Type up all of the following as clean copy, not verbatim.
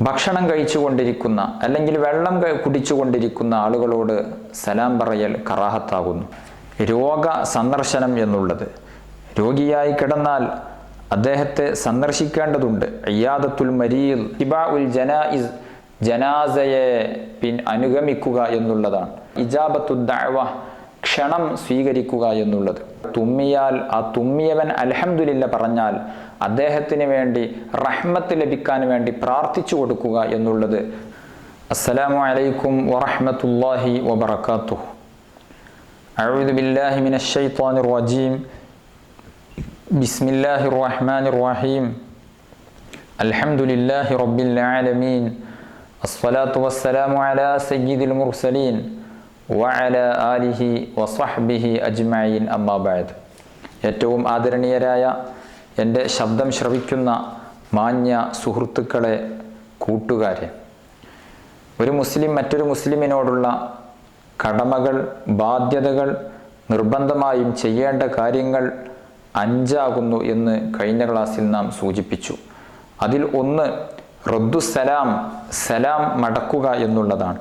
ഭക്ഷണം കഴിച്ചുകൊണ്ടിരിക്കുന്ന അല്ലെങ്കിൽ വെള്ളം കുടിച്ചുകൊണ്ടിരിക്കുന്ന ആളുകളോട് സലാം പറയൽ കറാഹത്താകുന്നു. രോഗ സന്ദർശനം എന്നുള്ളത്, രോഗിയായി കിടന്നാൽ അദ്ദേഹത്തെ സന്ദർശിക്കേണ്ടതുണ്ട്. ഇയാദത്തുൽ മരീദ്, ഇബാഉൽ ജനായിസ്, ജനാസയെ അനുഗമിക്കുക എന്നുള്ളതാണ്. ഇജാബത്തു ദഅവ, ക്ഷണം സ്വീകരിക്കുക എന്നുള്ളത്. തുമ്മിയാൽ ആ തുമ്മിയവൻ അൽഹംദുലില്ല പറഞ്ഞാൽ അദ്ദേഹത്തിന് വേണ്ടി റഹ്മത്ത് ലഭിക്കാൻ വേണ്ടി പ്രാർത്ഥിച്ചു കൊടുക്കുക എന്നുള്ളത്. അസ്സലാമു അലൈക്കും വറഹ്മത്തുള്ളാഹി വബറകാതുഹു. അഊദു ബില്ലാഹി മിനശ് ശൈത്വാനിർ റജീം. ബിസ്മില്ലാഹിർ റഹ്മാനിർ റഹീം. അൽഹംദുലില്ലാഹി റബ്ബിൽ ആലമീൻ. അസ്സലാത്തു വസ്സലാമു അലാ സയ്യിദിൽ മുർസലീൻ വഅലാ ആലിഹി വസഹ്ബിഹി അജ്മഈൻ. അമ്മാ ബഅദ്. ഏറ്റവും ആദരണീയരായ എൻ്റെ ശബ്ദം ശ്രവിക്കുന്ന മാന്യ സുഹൃത്തുക്കളെ, കൂട്ടുകാരെ, ഒരു മുസ്ലിം മറ്റൊരു മുസ്ലിമിനോടുള്ള കടമകൾ, ബാധ്യതകൾ, നിർബന്ധമായും ചെയ്യേണ്ട കാര്യങ്ങൾ 5 ആകുന്നു എന്ന് കഴിഞ്ഞ ക്ലാസ്സിൽ നാം സൂചിപ്പിച്ചു. അതിൽ ഒന്ന് റദ്ദുസ്സലാം, സലാം മടക്കുക എന്നുള്ളതാണ്.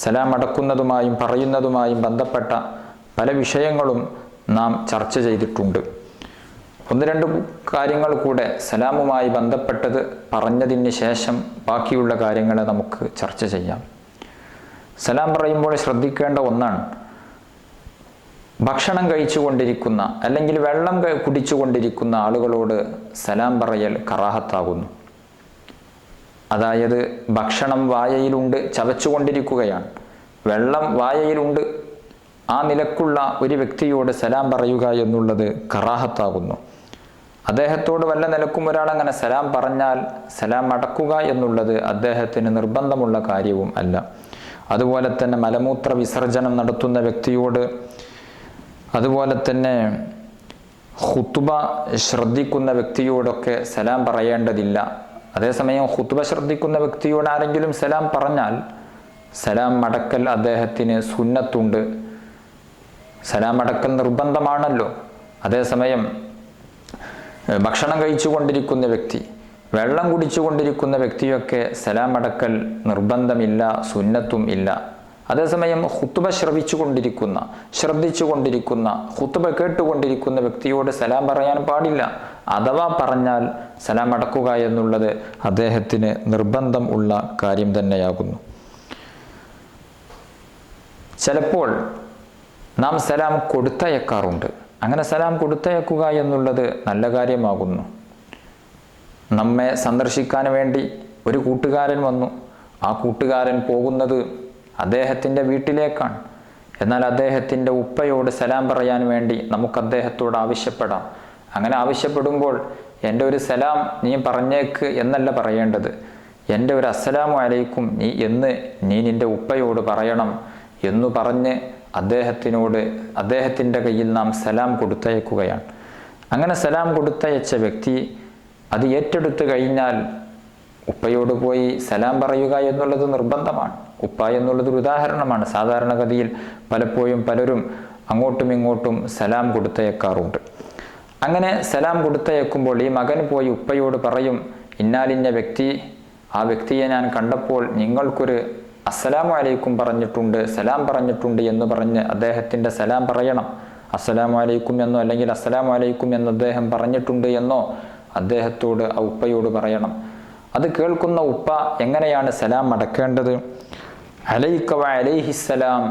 സലാം മടക്കുന്നതുമായും പറയുന്നതുമായും ബന്ധപ്പെട്ട പല വിഷയങ്ങളും നാം ചർച്ച ചെയ്തിട്ടുണ്ട്. 1-2 കാര്യങ്ങൾ കൂടെ സലാമുമായി ബന്ധപ്പെട്ടത് പറഞ്ഞതിന് ശേഷം ബാക്കിയുള്ള കാര്യങ്ങളെ നമുക്ക് ചർച്ച ചെയ്യാം. സലാം പറയുമ്പോൾ ശ്രദ്ധിക്കേണ്ട ഒന്നാണ്, ഭക്ഷണം കഴിച്ചുകൊണ്ടിരിക്കുന്ന അല്ലെങ്കിൽ വെള്ളം കുടിച്ചുകൊണ്ടിരിക്കുന്ന ആളുകളോട് സലാം പറയൽ കറാഹത്താകുന്നു. അതായത് ഭക്ഷണം വായയിലുണ്ട്, ചവച്ചുകൊണ്ടിരിക്കുകയാണ്, വെള്ളം വായയിലുണ്ട്, ആ നിലക്കുള്ള ഒരു വ്യക്തിയോട് സലാം പറയുക എന്നുള്ളത് കറാഹത്താകുന്നു. അദ്ദേഹത്തോട് വല്ല നിലക്കും ഒരാളങ്ങനെ സലാം പറഞ്ഞാൽ സലാം മടക്കുക എന്നുള്ളത് അദ്ദേഹത്തിന് നിർബന്ധമുള്ള കാര്യവും അല്ല. അതുപോലെ തന്നെ മലമൂത്ര വിസർജനം നടത്തുന്ന വ്യക്തിയോട്, അതുപോലെ തന്നെ ഖുതുബ ശ്രദ്ധിക്കുന്ന വ്യക്തിയോടൊക്കെ സലാം പറയേണ്ടതില്ല. അതേസമയം ഖുതുബ ശ്രദ്ധിക്കുന്ന വ്യക്തിയോട് ആരെങ്കിലും സലാം പറഞ്ഞാൽ സലാം മടക്കൽ അദ്ദേഹത്തിന് സുന്നത്തുണ്ട്. സലാം മടക്കൽ നിർബന്ധമാണല്ലോ. അതേസമയം ഭക്ഷണം കഴിച്ചുകൊണ്ടിരിക്കുന്ന വ്യക്തി, വെള്ളം കുടിച്ചുകൊണ്ടിരിക്കുന്ന വ്യക്തിയൊക്കെ സലാം മടക്കൽ നിർബന്ധമില്ല, സുന്നത്തും ഇല്ല. അതേസമയം ഖുതുബ ശ്രദ്ധിച്ചുകൊണ്ടിരിക്കുന്ന ഖുതുബ കേട്ടുകൊണ്ടിരിക്കുന്ന വ്യക്തിയോട് സലാം പറയാൻ പാടില്ല. അഥവാ പറഞ്ഞാൽ സലാം അടക്കുക എന്നുള്ളത് അദ്ദേഹത്തിന് നിർബന്ധം ഉള്ള കാര്യം തന്നെയാകുന്നു. ചിലപ്പോൾ നാം സലാം കൊടുത്തയക്കാറുണ്ട്. അങ്ങനെ സലാം കൊടുത്തയക്കുക എന്നുള്ളത് നല്ല കാര്യമാകുന്നു. നമ്മെ സന്ദർശിക്കാൻ വേണ്ടി ഒരു കൂട്ടുകാരൻ വന്നു. ആ കൂട്ടുകാരൻ പോകുന്നത് അദ്ദേഹത്തിൻ്റെ വീട്ടിലേക്കാണ്. എന്നാൽ അദ്ദേഹത്തിൻ്റെ ഉപ്പയോട് സലാം പറയാൻ വേണ്ടി നമുക്ക് അദ്ദേഹത്തോട് ആവശ്യപ്പെടാം. അങ്ങനെ ആവശ്യപ്പെടുമ്പോൾ എൻ്റെ ഒരു സലാം നീ പറഞ്ഞേക്ക് എന്നല്ല പറയേണ്ടത്. എൻ്റെ ഒരു അസ്സലാമു അലൈക്കും നീ നിൻ്റെ ഉപ്പയോട് പറയണം എന്നു പറഞ്ഞ് അദ്ദേഹത്തിൻ്റെ കയ്യിൽ നാം സലാം കൊടുത്തയക്കുകയാണ്. അങ്ങനെ സലാം കൊടുത്തയച്ച വ്യക്തി അത് ഏറ്റെടുത്തു കഴിഞ്ഞാൽ ഉപ്പയോട് പോയി സലാം പറയുക എന്നുള്ളത് നിർബന്ധമാണ്. ഉപ്പ എന്നുള്ളത് ഒരു ഉദാഹരണമാണ്. സാധാരണഗതിയിൽ പലപ്പോഴും പലരും അങ്ങോട്ടും ഇങ്ങോട്ടും സലാം കൊടുത്തയക്കാറുണ്ട്. അങ്ങനെ സലാം കൊടുത്തയക്കുമ്പോൾ ഈ മകൻ പോയി ഉപ്പയോട് പറയും, ഇന്നാലിന്ന വ്യക്തി, ആ വ്യക്തിയെ ഞാൻ കണ്ടപ്പോൾ നിങ്ങൾക്കൊരു അസ്സലാമു അലൈക്കും പറഞ്ഞിട്ടുണ്ട്, സലാം പറഞ്ഞിട്ടുണ്ട് എന്ന് പറഞ്ഞ് അദ്ദേഹത്തിൻ്റെ സലാം പറയണം. അസ്സലാമു അലൈക്കും എന്നോ അല്ലെങ്കിൽ അസ്സലാമു അലൈക്കും എന്ന് അദ്ദേഹം പറഞ്ഞിട്ടുണ്ട് എന്നോ അദ്ദേഹത്തോട് ആ ഉപ്പയോട് പറയണം. അത് കേൾക്കുന്ന ഉപ്പ എങ്ങനെയാണ് സലാം മടക്കേണ്ടത്? അലൈക വ അലൈഹിസ്സലാം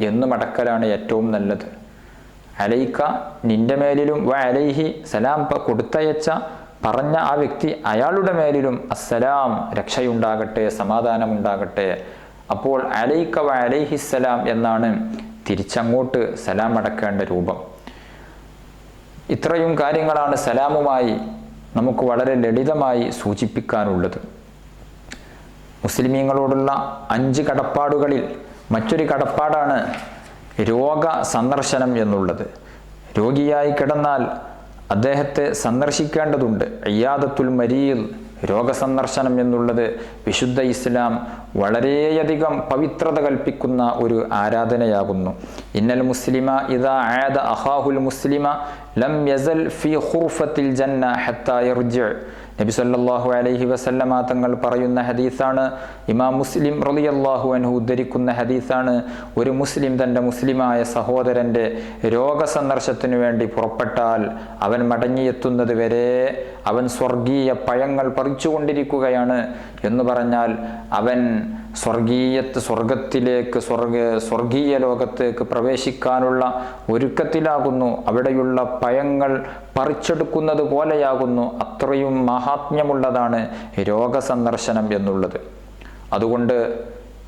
എന്ന് മടക്കലാണ് ഏറ്റവും നല്ലത്. അലൈക നിന്റെ മേലിലും, വ അലൈഹി സലാം കൊടുത്തയച്ച പറഞ്ഞ ആ വ്യക്തി അയാളുടെ മേലിലും അസ്സലാം, രക്ഷയുണ്ടാകട്ടെ, സമാധാനമുണ്ടാകട്ടെ. അപ്പോൾ അലൈക വ അലൈഹിസ്സലാം എന്നാണ് തിരിച്ചങ്ങോട്ട് സലാം അടക്കേണ്ട രൂപം. ഇത്രയും കാര്യങ്ങളാണ് സലാമുമായി നമുക്ക് വളരെ ലളിതമായി സൂചിപ്പിക്കാനുള്ളത്. മുസ്ലിമീങ്ങളോടുള്ള 5 കടപ്പാടുകളിൽ മറ്റൊരു കടപ്പാടാണ് രോഗ സന്ദർശനം എന്നുള്ളത്. രോഗിയായി കിടന്നാൽ അദ്ദേഹത്തെ സന്ദർശിക്കേണ്ടതുണ്ട്. ഇയാദത്തുൽ മരീദ്, രോഗസന്ദർശനം എന്നുള്ളത് വിശുദ്ധ ഇസ്ലാം വളരെയധികം പവിത്രത കൽപ്പിക്കുന്ന ഒരു ആരാധനയാകുന്നു. ഇന്നൽ മുസ്ലിമ ഇദാ ആദ അഖാഹുൽ മുസ്ലിമ ലം യസൽ ഫീ ഖുർഫത്തിൽ ജന്ന ഹത്താ യർജി. നബി സല്ലല്ലാഹു അലൈഹി വസല്ലമ തങ്ങൾ പറയുന്ന ഹദീസാണ്, ഇമാം മുസ്ലിം റളിയല്ലാഹു അൻഹു ഉദ്ധരിക്കുന്ന ഹദീസാണ്. ഒരു മുസ്ലിം തൻ്റെ മുസ്ലിമായ സഹോദരൻ്റെ രോഗസന്ദർശനത്തിനു വേണ്ടി പുറപ്പെട്ടാൽ അവൻ മടങ്ങിയെത്തുന്നത് വരെ അവൻ സ്വർഗീയ പഴങ്ങൾ പറിച്ചുകൊണ്ടിരിക്കുകയാണ്. എന്ന് പറഞ്ഞാൽ അവൻ സ്വർഗത്തിലേക്ക് സ്വർഗീയ ലോകത്തേക്ക് പ്രവേശിക്കാനുള്ള ഒരുക്കത്തിലാകുന്നു. അവിടെയുള്ള പഴങ്ങൾ പറിച്ചെടുക്കുന്നത് പോലെയാകുന്നു. അത്രയും മഹാത്മ്യമുള്ളതാണ് രോഗസന്ദർശനം എന്നുള്ളത്. അതുകൊണ്ട്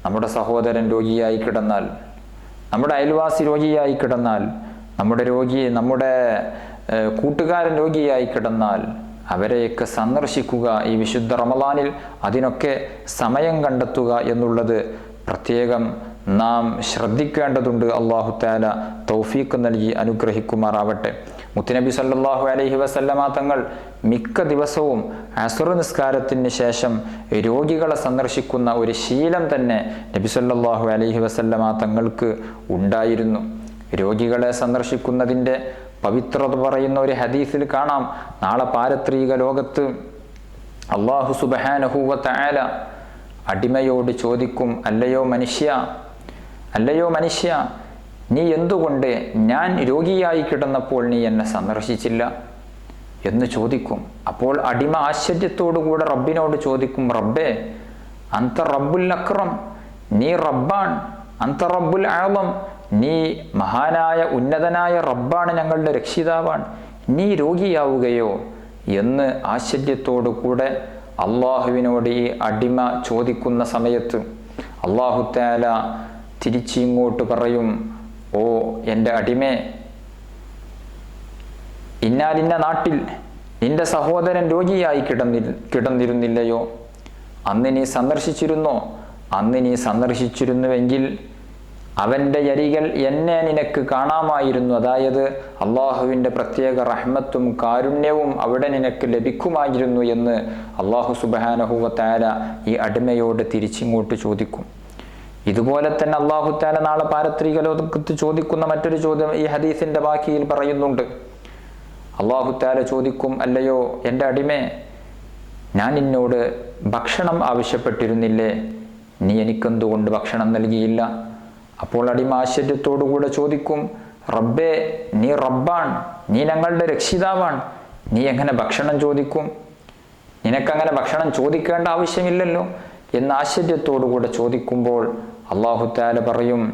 നമ്മുടെ സഹോദരൻ രോഗിയായി കിടന്നാൽ, നമ്മുടെ അയൽവാസി രോഗിയായി കിടന്നാൽ, നമ്മുടെ കൂട്ടുകാരൻ രോഗിയായി കിടന്നാൽ അവരെയൊക്കെ സന്ദർശിക്കുക ഈ വിശുദ്ധ റമളാനിൽ. അതിനൊക്കെ സമയം കണ്ടെത്തുക എന്നുള്ളത് പ്രത്യേകം നാം ശ്രദ്ധിക്കേണ്ടതുണ്ട്. അല്ലാഹു തആല തൗഫീഖ് നൽകി അനുഗ്രഹിക്കുമാറാവട്ടെ. മുത്തുനബി സല്ലല്ലാഹു അലൈഹി വസല്ലമ തങ്ങൾ മിക്ക ദിവസവും അസ്ർ നിസ്കാരത്തിന് ശേഷം രോഗികളെ സന്ദർശിക്കുന്ന ഒരു ശീലം തന്നെ നബി സല്ലല്ലാഹു അലൈഹി വസല്ലമ തങ്ങൾക്ക് ഉണ്ടായിരുന്നു. രോഗികളെ സന്ദർശിക്കുന്നതിൻ്റെ പവിത്രത പറയുന്ന ഒരു ഹദീസിൽ കാണാം, നാളെ പാരത്രിക ലോകത്ത് അല്ലാഹു സുബ്ഹാനഹു വ തആല അടിമയോട് ചോദിക്കും, അല്ലയോ മനുഷ്യ, നീ എന്തുകൊണ്ട് ഞാൻ രോഗിയായി കിടന്നപ്പോൾ നീ എന്നെ സന്ദർശിച്ചില്ല എന്ന് ചോദിക്കും. അപ്പോൾ അടിമ ആശ്ചര്യത്തോടുകൂടെ റബ്ബിനോട് ചോദിക്കും, റബ്ബേ അന്ത റബ്ബുൽ അക്രം, നീ റബ്ബാൻ, അന്ത റബ്ബുൽ ആളം, നീ മഹാനായ ഉന്നതനായ റബ്ബാണ്, ഞങ്ങളുടെ രക്ഷിതാവാണ്, നീ രോഗിയാവുകയോ എന്ന് ആശ്ചര്യത്തോടു കൂടെ അള്ളാഹുവിനോട് ഈ അടിമ ചോദിക്കുന്ന സമയത്ത് അല്ലാഹു തആല തിരിച്ചിങ്ങോട്ട് പറയും, ഓ എൻ്റെ അടിമേ, ഇന്നാലിന്ന നാട്ടിൽ നിന്റെ സഹോദരൻ രോഗിയായി കിടന്നിരുന്നില്ലയോ? അന്ന് നീ സന്ദർശിച്ചിരുന്നോ? അന്ന് നീ സന്ദർശിച്ചിരുന്നുവെങ്കിൽ അവൻ്റെ അരികൾ എന്നെ നിനക്ക് കാണാമായിരുന്നു. അതായത് അള്ളാഹുവിൻ്റെ പ്രത്യേക റഹ്മത്തും കാരുണ്യവും അവിടെ നിനക്ക് ലഭിക്കുമായിരുന്നു എന്ന് അല്ലാഹു സുബ്ഹാനഹു വ തആല ഈ അടിമയോട് തിരിച്ചിങ്ങോട്ട് ചോദിക്കും. ഇതുപോലെ തന്നെ അല്ലാഹു തആല നാളെ പാരത്രിക ലോകത്ത് ചോദിക്കുന്ന മറ്റൊരു ചോദ്യം ഈ ഹദീസിൻ്റെ ബാക്കിയിൽ പറയുന്നുണ്ട്. അല്ലാഹു തആല ചോദിക്കും, അല്ലയോ എൻ്റെ അടിമേ, ഞാൻ നിന്നോട് ഭക്ഷണം ആവശ്യപ്പെട്ടിരുന്നില്ലേ? നീ എനിക്കെന്തുകൊണ്ട് ഭക്ഷണം നൽകിയില്ല? അപ്പോൾ അടിമ ആശ്ചര്യത്തോടുകൂടെ ചോദിക്കും, റബ്ബേ, നീ റബ്ബാൻ, നീ ഞങ്ങളുടെ രക്ഷിതാവാൻ, നീ എങ്ങനെ ഭക്ഷണം ചോദിക്കും? നിനക്കങ്ങനെ ഭക്ഷണം ചോദിക്കേണ്ട ആവശ്യമില്ലല്ലോ എന്ന് ആശ്ചര്യത്തോടുകൂടെ ചോദിക്കുമ്പോൾ അല്ലാഹു തആല പറയും,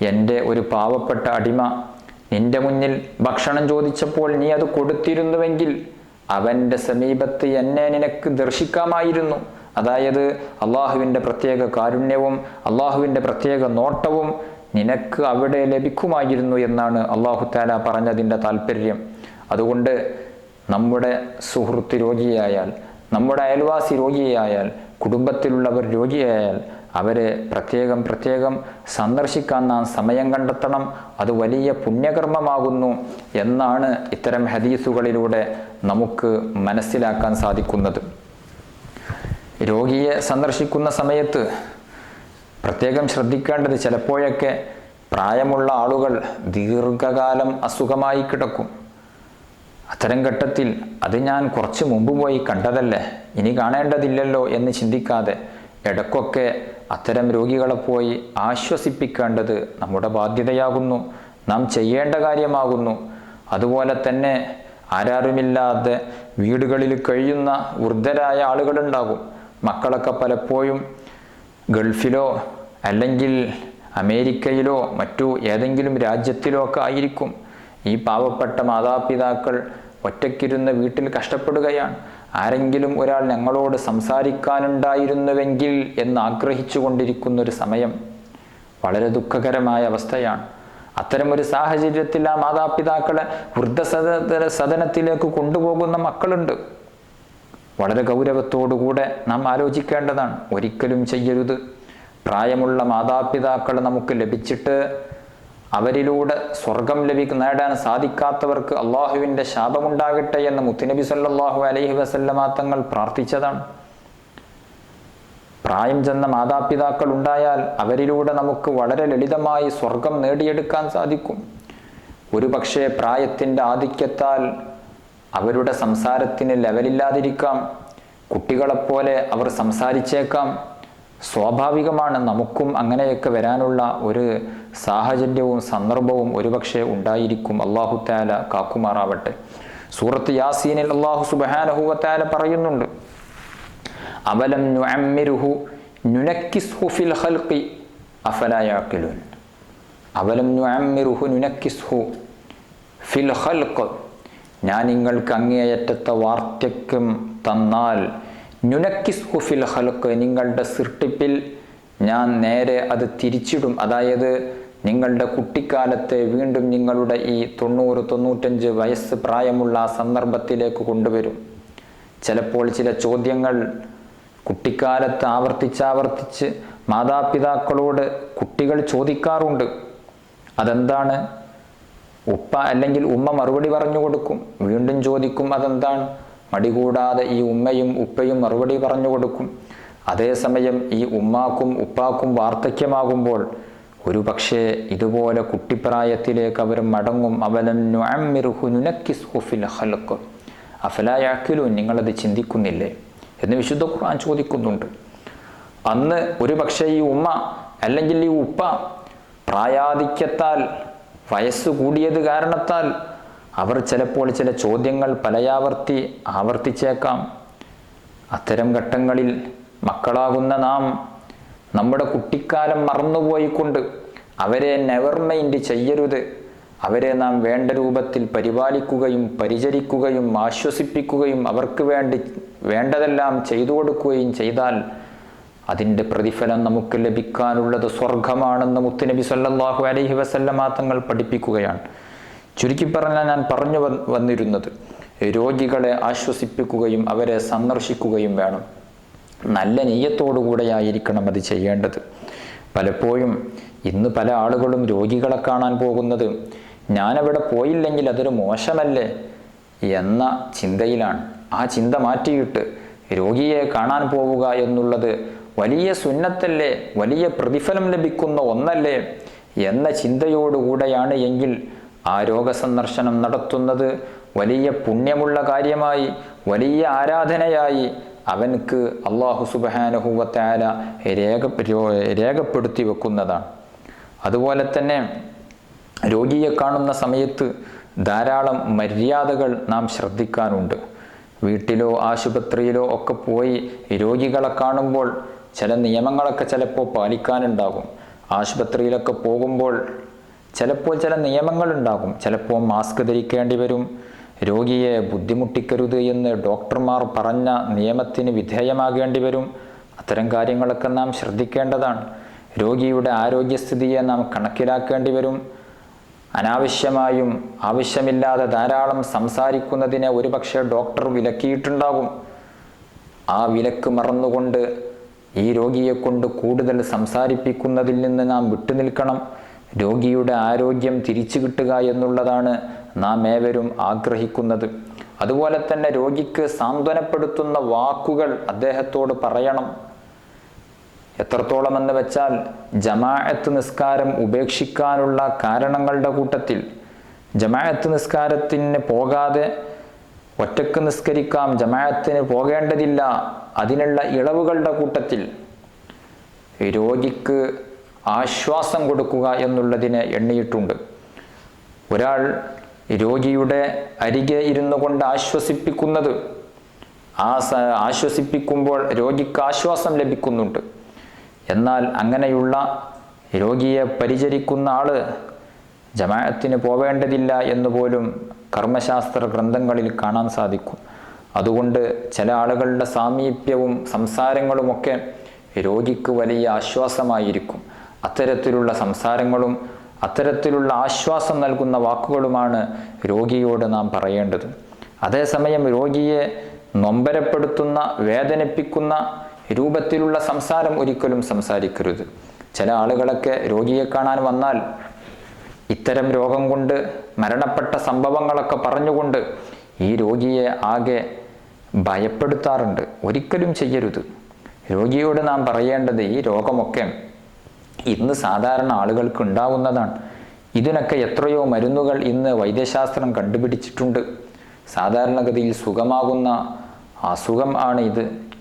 എൻ്റെ ഒരു പാവപ്പെട്ട അടിമ നിന്റെ മുന്നിൽ ഭക്ഷണം ചോദിച്ചപ്പോൾ നീ അത് കൊടുത്തിരുന്നുവെങ്കിൽ അവൻ്റെ സമീപത്ത് എന്നെ നിനക്ക് ദർശിക്കാമായിരുന്നു. അതായത് അള്ളാഹുവിൻ്റെ പ്രത്യേക കാരുണ്യവും അള്ളാഹുവിൻ്റെ പ്രത്യേക നോട്ടവും നിനക്ക് അവിടെ ലഭിക്കുമായിരുന്നു എന്നാണ് അല്ലാഹു തആല പറഞ്ഞതിൻ്റെ താല്പര്യം. അതുകൊണ്ട് നമ്മുടെ സുഹൃത്ത് രോഗിയായാൽ, നമ്മുടെ അയൽവാസി രോഗിയായാൽ, കുടുംബത്തിലുള്ളവർ രോഗിയായാൽ അവരെ പ്രത്യേകം സന്ദർശിക്കാൻ നാം സമയം കണ്ടെത്തണം. അത് വലിയ പുണ്യകർമ്മമാകുന്നു എന്നാണ് ഇത്തരം ഹദീസുകളിലൂടെ നമുക്ക് മനസ്സിലാക്കാൻ സാധിക്കുന്നത്. രോഗിയെ സന്ദർശിക്കുന്ന സമയത്ത് പ്രത്യേകം ശ്രദ്ധിക്കേണ്ടത്, ചിലപ്പോഴൊക്കെ പ്രായമുള്ള ആളുകൾ ദീർഘകാലം അസുഖമായി കിടക്കും. അത്തരം ഘട്ടത്തിൽ അത് ഞാൻ കുറച്ച് മുമ്പ് പോയി കണ്ടതല്ലേ, ഇനി കാണേണ്ടതില്ലല്ലോ എന്ന് ചിന്തിക്കാതെ ഇടയ്ക്കൊക്കെ അത്തരം രോഗികളെ പോയി ആശ്വസിപ്പിക്കേണ്ടത് നമ്മുടെ ബാധ്യതയാകുന്നു, നാം ചെയ്യേണ്ട കാര്യമാകുന്നു. അതുപോലെ തന്നെ ആരാരുമില്ലാതെ വീടുകളിൽ കഴിയുന്ന വൃദ്ധരായ ആളുകളുണ്ടാകും. മക്കളൊക്കെ പലപ്പോഴും ഗൾഫിലോ അല്ലെങ്കിൽ അമേരിക്കയിലോ മറ്റു ഏതെങ്കിലും രാജ്യത്തിലോ ഒക്കെ ആയിരിക്കും. ഈ പാവപ്പെട്ട മാതാപിതാക്കൾ ഒറ്റയ്ക്കിരുന്ന് വീട്ടിൽ കഷ്ടപ്പെടുകയാണ്. ആരെങ്കിലും ഒരാൾ ഞങ്ങളോട് സംസാരിക്കാനുണ്ടായിരുന്നുവെങ്കിൽ എന്ന് ആഗ്രഹിച്ചു കൊണ്ടിരിക്കുന്ന ഒരു സമയം. വളരെ ദുഃഖകരമായ അവസ്ഥയാണ്. അത്തരമൊരു സാഹചര്യത്തിൽ ആ മാതാപിതാക്കളെ വൃദ്ധസദനത്തിലേക്ക് കൊണ്ടുപോകുന്ന മക്കളുണ്ട്. വളരെ ഗൗരവത്തോടുകൂടെ നാം ആലോചിക്കേണ്ടതാണ്. ഒരിക്കലും ചെയ്യരുത്. പ്രായമുള്ള മാതാപിതാക്കൾ നമുക്ക് ലഭിച്ചിട്ട് അവരിലൂടെ സ്വർഗം നേടാൻ സാധിക്കാത്തവർക്ക് അള്ളാഹുവിൻ്റെ ശാപമുണ്ടാകട്ടെ എന്ന് മുത്തുനബി സല്ലല്ലാഹു അലൈഹി വസല്ലമ തങ്ങൾ പ്രാർത്ഥിച്ചതാണ്. പ്രായം ചെന്ന മാതാപിതാക്കൾ ഉണ്ടായാൽ അവരിലൂടെ നമുക്ക് വളരെ ലളിതമായി സ്വർഗം നേടിയെടുക്കാൻ സാധിക്കും. ഒരു പക്ഷേ പ്രായത്തിൻ്റെ ആധിക്യത്താൽ അവരുടെ സംസാരത്തിന് ലെവലില്ലാതിരിക്കാം, കുട്ടികളെപ്പോലെ അവർ സംസാരിച്ചേക്കാം. സ്വാഭാവികമാണ്, നമുക്കും അങ്ങനെയൊക്കെ വരാനുള്ള ഒരു സാഹചര്യവും സന്ദർഭവും ഒരുപക്ഷെ ഉണ്ടായിരിക്കും. അല്ലാഹു തആല കാക്കുമാറാവട്ടെ. സൂറത്ത് യാസീനിൽ അല്ലാഹു സുബ്ഹാനഹു വ തആല പറയുന്നുണ്ട്, അവലം നുഅമ്മിറുഹു നുനക്കിസ്ഹു ഫിൽ ഖൽഖി അഫലാ യഅഖിലൂൻ. അവലം നുഅമ്മിറുഹു നുനക്കിസ്ഹു ഫിൽ ഖൽഖ്, ഞാൻ നിങ്ങൾക്ക് അങ്ങേയറ്റത്തെ വാർദ്ധക്യം തന്നാൽ, നുനക്കിസ്ഹു ഫിൽ ഖൽഖ്, നിങ്ങളുടെ സൃഷ്ടിപ്പിൽ ഞാൻ നേരെ അത് തിരിച്ചിടും. അതായത് നിങ്ങളുടെ കുട്ടിക്കാലത്തെ വീണ്ടും നിങ്ങളുടെ ഈ 90-95 വയസ്സ് പ്രായമുള്ള ആ സന്ദർഭത്തിലേക്ക് കൊണ്ടുവരും. ചിലപ്പോൾ ചില ചോദ്യങ്ങൾ കുട്ടിക്കാലത്ത് ആവർത്തിച്ചാവർത്തിച്ച് മാതാപിതാക്കളോട് കുട്ടികൾ ചോദിക്കാറുണ്ട്. അതെന്താണ്? ഉപ്പ അല്ലെങ്കിൽ ഉമ്മ മറുപടി പറഞ്ഞു കൊടുക്കും. വീണ്ടും ചോദിക്കും അതെന്താണ്? മടികൂടാതെ ഈ ഉമ്മയും ഉപ്പയും മറുപടി പറഞ്ഞു കൊടുക്കും. അതേസമയം ഈ ഉമ്മാക്കും ഉപ്പാക്കും വാർദ്ധക്യമാകുമ്പോൾ ഒരു പക്ഷേ ഇതുപോലെ കുട്ടിപ്രായത്തിലേക്ക് അവർ മടങ്ങും. അവലം നുഅമ്മിറുഹു നുനക്കിസ്ഹു ഫിൽ ഖൽഖ് അഫലാ യഅഖിലൂൻ, നിങ്ങളത് ചിന്തിക്കുന്നില്ലേ എന്ന് വിശുദ്ധ ഖുർആൻ ചോദിക്കുന്നുണ്ട്. അന്ന് ഒരു പക്ഷേ ഈ ഉമ്മ അല്ലെങ്കിൽ ഈ ഉപ്പ പ്രായാധിക്യത്താൽ, വയസ്സ് കൂടിയത് കാരണത്താൽ അവർ ചിലപ്പോൾ ചില ചോദ്യങ്ങൾ പലയാവർത്തി ആവർത്തിച്ചേക്കാം. അത്തരം ഘട്ടങ്ങളിൽ മക്കളാകുന്ന നാം നമ്മുടെ കുട്ടിക്കാലം മറന്നുപോയിക്കൊണ്ട് അവരെ നെവർ മൈൻഡ് ചെയ്യരുത്. അവരെ നാം വേണ്ട രൂപത്തിൽ പരിപാലിക്കുകയും പരിചരിക്കുകയും ആശ്വസിപ്പിക്കുകയും അവർക്ക് വേണ്ടതെല്ലാം ചെയ്തു കൊടുക്കുകയും ചെയ്താൽ അതിൻ്റെ പ്രതിഫലം നമുക്ക് ലഭിക്കാനുള്ളത് സ്വർഗമാണെന്ന് മുത്തുനബി സല്ലല്ലാഹു അലൈഹി വസല്ലമ തങ്ങൾ പഠിപ്പിക്കുകയാണ്. ചുരുക്കി പറഞ്ഞാൽ ഞാൻ പറഞ്ഞു വന്നിരുന്നത്, രോഗികളെ ആശ്വസിപ്പിക്കുകയും അവരെ സന്ദർശിക്കുകയും വേണം. നല്ല നെയ്യത്തോടുകൂടെയായിരിക്കണം അത് ചെയ്യേണ്ടത്. പലപ്പോഴും ഇന്ന് പല ആളുകളും രോഗികളെ കാണാൻ പോകുന്നത് ഞാനവിടെ പോയില്ലെങ്കിൽ അതൊരു മോശമല്ലേ എന്ന ചിന്തയിലാണ്. ആ ചിന്ത മാറ്റിയിട്ട് രോഗിയെ കാണാൻ പോവുക എന്നുള്ളത് വലിയ സുന്നത്തല്ലേ, വലിയ പ്രതിഫലം ലഭിക്കുന്ന ഒന്നല്ലേ എന്ന ചിന്തയോടുകൂടെയാണ് എങ്കിൽ ആ രോഗസന്ദർശനം നടത്തുന്നത് വലിയ പുണ്യമുള്ള കാര്യമായി, വലിയ ആരാധനയായി അവൻക്ക് അല്ലാഹു സുബ്ഹാനഹു വ തആല രേഖപ്പെടുത്തി വെക്കുന്നതാണ്. അതുപോലെ തന്നെ രോഗിയെ കാണുന്ന സമയത്ത് ധാരാളം മര്യാദകൾ നാം ശ്രദ്ധിക്കാനുണ്ട്. വീട്ടിലോ ആശുപത്രിയിലോ ഒക്കെ പോയി രോഗികളെ കാണുമ്പോൾ ചില നിയമങ്ങളൊക്കെ ചിലപ്പോൾ പാലിക്കാനുണ്ടാകും. ആശുപത്രിയിലൊക്കെ പോകുമ്പോൾ ചിലപ്പോൾ ചില നിയമങ്ങളുണ്ടാകും. ചിലപ്പോൾ മാസ്ക് ധരിക്കേണ്ടി വരും. രോഗിയെ ബുദ്ധിമുട്ടിക്കരുത് എന്ന് ഡോക്ടർമാർ പറഞ്ഞ നിയമത്തിന് വിധേയമാകേണ്ടി വരും. അത്തരം കാര്യങ്ങളൊക്കെ നാം ശ്രദ്ധിക്കേണ്ടതാണ്. രോഗിയുടെ ആരോഗ്യസ്ഥിതിയെ നാം കണക്കിലാക്കേണ്ടി വരും. അനാവശ്യമായും ആവശ്യമില്ലാതെ ധാരാളം സംസാരിക്കുന്നതിനെ ഒരുപക്ഷെ ഡോക്ടർ വിലക്കിയിട്ടുണ്ടാകും. ആ വിലക്ക് മറന്നുകൊണ്ട് ഈ രോഗിയെ കൊണ്ട് കൂടുതൽ സംസാരിപ്പിക്കുന്നതിൽ നിന്ന് നാം വിട്ടുനിൽക്കണം. രോഗിയുടെ ആരോഗ്യം തിരിച്ചു കിട്ടുക എന്നുള്ളതാണ് നാം ഏവരും ആഗ്രഹിക്കുന്നത്. അതുപോലെ തന്നെ രോഗിക്ക് സാന്ത്വനപ്പെടുത്തുന്ന വാക്കുകൾ അദ്ദേഹത്തോട് പറയണം. എത്രത്തോളം എന്ന് വെച്ചാൽ ജമാഅത്ത് നിസ്കാരം ഉപേക്ഷിക്കാനുള്ള കാരണങ്ങളുടെ കൂട്ടത്തിൽ ജമാഅത്ത് നിസ്കാരത്തിന് പോകാതെ ഒറ്റക്ക് നിസ്കരിക്കാം, ജമാഅത്തിന് പോകേണ്ടതില്ല, അതിനുള്ള ഇളവുകളുടെ കൂട്ടത്തിൽ രോഗിക്ക് ആശ്വാസം കൊടുക്കുക എന്നുള്ളതിനെ എണ്ണിയിട്ടുണ്ട്. ഒരാൾ രോഗിയുടെ അരികെ ഇരുന്നു കൊണ്ട് ആശ്വസിപ്പിക്കുന്നത്, ആശ്വസിപ്പിക്കുമ്പോൾ രോഗിക്ക് ആശ്വാസം ലഭിക്കുന്നുണ്ട്. എന്നാൽ അങ്ങനെയുള്ള രോഗിയെ പരിചരിക്കുന്ന ആള് ജമാഅത്തിന് പോവേണ്ടതില്ല എന്നുപോലും കർമ്മശാസ്ത്ര ഗ്രന്ഥങ്ങളിൽ കാണാൻ സാധിക്കും. അതുകൊണ്ട് ചില ആളുകളുടെ സാമീപ്യവും സംസാരങ്ങളുമൊക്കെ രോഗിക്ക് വലിയ ആശ്വാസമായിരിക്കും. അത്തരത്തിലുള്ള സംസാരങ്ങളും അത്തരത്തിലുള്ള ആശ്വാസം നൽകുന്ന വാക്കുകളുമാണ് രോഗിയോട് നാം പറയേണ്ടത്. അതേസമയം രോഗിയെ നൊമ്പരപ്പെടുത്തുന്ന, വേദനിപ്പിക്കുന്ന രൂപത്തിലുള്ള സംസാരം ഒരിക്കലും സംസാരിക്കരുത്. ചില ആളുകളൊക്കെ രോഗിയെ കാണാൻ വന്നാൽ ഇത്തരം രോഗം കൊണ്ട് മരണപ്പെട്ട സംഭവങ്ങളൊക്കെ പറഞ്ഞുകൊണ്ട് ഈ രോഗിയെ ആകെ ഭയപ്പെടുത്താറുണ്ട്. ഒരിക്കലും ചെയ്യരുത്. രോഗിയോട് നാം പറയേണ്ടത് ഈ രോഗമൊക്കെ ഇന്ന് സാധാരണ ആളുകൾക്ക് ഉണ്ടാവുന്നതാണ്. ഇതിനൊക്കെ എത്രയോ മരുന്നുകൾ ഇന്ന് വൈദ്യശാസ്ത്രം കണ്ടുപിടിച്ചിട്ടുണ്ട്. സാധാരണഗതിയിൽ സുഖമാകുന്ന അസുഖം ആണ്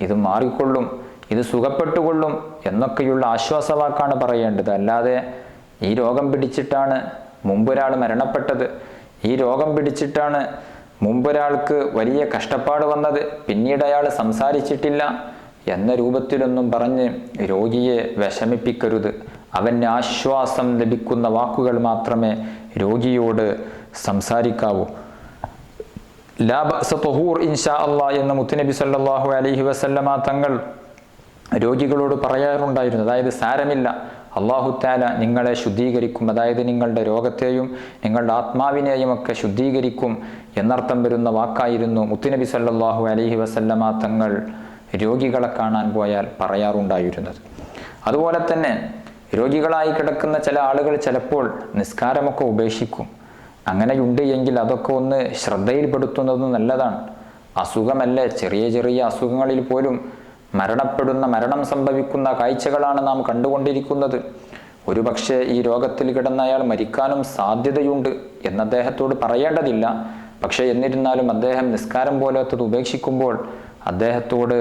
ഇത് മാറിക്കൊള്ളും, ഇത് സുഖപ്പെട്ടുകൊള്ളും എന്നൊക്കെയുള്ള ആശ്വാസവാക്കാണ് പറയേണ്ടത്. അല്ലാതെ ഈ രോഗം പിടിച്ചിട്ടാണ് മുമ്പൊരാൾ മരണപ്പെട്ടത്, ഈ രോഗം പിടിച്ചിട്ടാണ് മുമ്പൊരാൾക്ക് വലിയ കഷ്ടപ്പാട് വന്നത്, പിന്നീട് അയാൾ സംസാരിച്ചിട്ടില്ല എന്ന രൂപത്തിലൊന്നും പറഞ്ഞ് രോഗിയെ വിഷമിപ്പിക്കരുത്. അവന് ആശ്വാസം ലഭിക്കുന്ന വാക്കുകൾ മാത്രമേ രോഗിയോട് സംസാരിക്കാവൂ. ലാ ബഅസ തഹൂർ ഇൻഷാ അല്ലാഹ് എന്ന് മുത്തുനബി സല്ലല്ലാഹു അലൈഹി വസല്ലമ തങ്ങൾ രോഗികളോട് പറയാറുണ്ടായിരുന്നു. അതായത് സാരമില്ല, അല്ലാഹു തആല നിങ്ങളെ ശുദ്ധീകരിക്കും, അതായത് നിങ്ങളുടെ രോഗത്തെയും നിങ്ങളുടെ ആത്മാവിനെയും ഒക്കെ ശുദ്ധീകരിക്കും എന്നർത്ഥം വരുന്ന വാക്കായിരുന്നു മുത്തുനബി സല്ലല്ലാഹു അലൈഹി വസല്ലമ തങ്ങൾ രോഗികളെ കാണാൻ പോയാൽ പറയാറുണ്ടായിരുന്നത്. അതുപോലെ തന്നെ രോഗികളായി കിടക്കുന്ന ചില ആളുകൾ ചിലപ്പോൾ നിസ്കാരമൊക്കെ ഉപേക്ഷിക്കും. അങ്ങനെയുണ്ട് എങ്കിൽ അതൊക്കെ ഒന്ന് ശ്രദ്ധയിൽപ്പെടുത്തുന്നത് നല്ലതാണ്. അസുഖമല്ലേ, ചെറിയ ചെറിയ അസുഖങ്ങളിൽ പോലും മരണം സംഭവിക്കുന്ന കാഴ്ചകളാണ് നാം കണ്ടുകൊണ്ടിരിക്കുന്നത്. ഒരുപക്ഷെ ഈ രോഗത്തിൽ കിടന്ന അയാൾ മരിക്കാനും സാധ്യതയുണ്ട് എന്ന് അദ്ദേഹത്തോട് പറയേണ്ടതില്ല. പക്ഷെ എന്നിരുന്നാലും അദ്ദേഹം നിസ്കാരം പോലത്തത് ഉപേക്ഷിക്കുമ്പോൾ അദ്ദേഹത്തോട്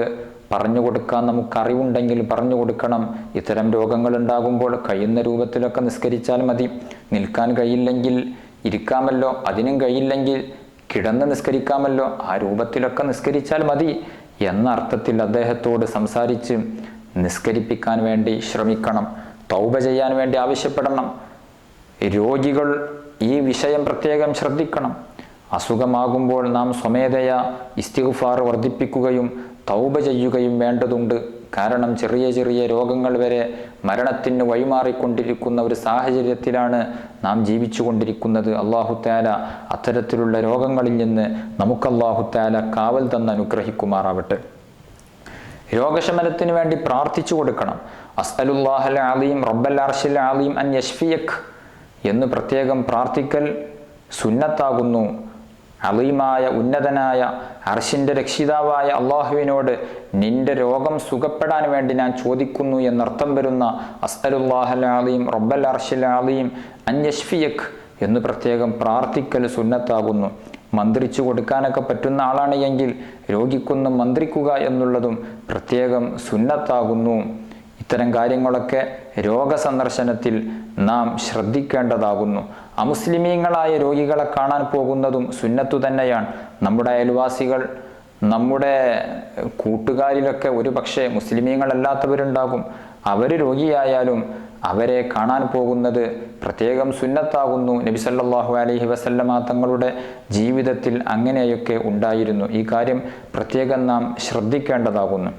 പറഞ്ഞു കൊടുക്കാൻ നമുക്കറിവുണ്ടെങ്കിൽ പറഞ്ഞു കൊടുക്കണം. ഇത്തരം രോഗങ്ങൾ ഉണ്ടാകുമ്പോൾ കഴിയുന്ന രൂപത്തിലൊക്കെ നിസ്കരിച്ചാൽ മതി. നിൽക്കാൻ കഴിയില്ലെങ്കിൽ ഇരിക്കാമല്ലോ, അതിനും കഴിയില്ലെങ്കിൽ കിടന്ന് നിസ്കരിക്കാമല്ലോ, ആ രൂപത്തിലൊക്കെ നിസ്കരിച്ചാൽ മതി എന്ന അർത്ഥത്തിൽ അദ്ദേഹത്തോട് സംസാരിച്ച് നിസ്കരിപ്പിക്കാൻ വേണ്ടി ശ്രമിക്കണം. തൗബ ചെയ്യാൻ വേണ്ടി ആവശ്യപ്പെടണം. രോഗികൾ ഈ വിഷയം പ്രത്യേകം ശ്രദ്ധിക്കണം. അസുഖമാകുമ്പോൾ നാം സ്വമേധയാ ഇസ്തിഗ്ഫാർ വർദ്ധിപ്പിക്കുകയും തൗബ ചെയ്യുകയും വേണ്ടതുണ്ട്. കാരണം ചെറിയ ചെറിയ രോഗങ്ങൾ വരെ മരണത്തിന് വഴിമാറിക്കൊണ്ടിരിക്കുന്ന ഒരു സാഹചര്യത്തിലാണ് നാം ജീവിച്ചു കൊണ്ടിരിക്കുന്നത്. അല്ലാഹു തആല അത്തരത്തിലുള്ള രോഗങ്ങളിൽ നിന്ന് നമുക്ക് അല്ലാഹു തആല കാവൽ തന്ന് അനുഗ്രഹിക്കുമാറാവട്ടെ. രോഗശമനത്തിന് വേണ്ടി പ്രാർത്ഥിച്ചു കൊടുക്കണം. അസ്അലുല്ലാഹൽ അലീം റബ്ബൽ അർശിൽ അലീം അൻ യശ്ഫിയക് എന്ന് പ്രത്യേകം പ്രാർത്ഥിക്കൽ സുന്നത്താകുന്നു. അലീമായ ഉന്നതനായ അർശിൻ്റെ രക്ഷിതാവായ അള്ളാഹുവിനോട് നിന്റെ രോഗം സുഖപ്പെടാൻ വേണ്ടി ഞാൻ ചോദിക്കുന്നു എന്നർത്ഥം വരുന്ന അസ്അലുല്ലാഹൽ അലീം റബ്ബൽ അർശിൽ അലീം അൻ യശ്ഫിയക് എന്ന് പ്രത്യേകം പ്രാർത്ഥിക്കൽ സുന്നത്താകുന്നു. മന്ത്രിച്ചു കൊടുക്കാനൊക്കെ പറ്റുന്ന ആളാണ് എങ്കിൽ രോഗിക്കൊന്ന് മന്ത്രിക്കുക എന്നുള്ളതും പ്രത്യേകം സുന്നത്താകുന്നു. ഇത്തരം കാര്യങ്ങളൊക്കെ രോഗസന്ദർശനത്തിൽ നാം ശ്രദ്ധിക്കേണ്ടതാകുന്നു. അമുസ്ലിമീങ്ങളായ രോഗികളെ കാണാൻ പോകുന്നതും സുന്നത്തു തന്നെയാണ്. നമ്മുടെ അയൽവാസികൾ, നമ്മുടെ കൂട്ടുകാരിലൊക്കെ ഒരു പക്ഷേ മുസ്ലിമീങ്ങളല്ലാത്തവരുണ്ടാകും. അവർ രോഗിയായാലും അവരെ കാണാൻ പോകുന്നത് പ്രത്യേകം സുന്നത്താകുന്നു. നബി സല്ലല്ലാഹു അലൈഹി വസല്ലമ തങ്ങളുടെ ജീവിതത്തിൽ അങ്ങനെയൊക്കെ ഉണ്ടായിരുന്നു. ഈ കാര്യം പ്രത്യേകം നാം ശ്രദ്ധിക്കേണ്ടതാകുന്നു.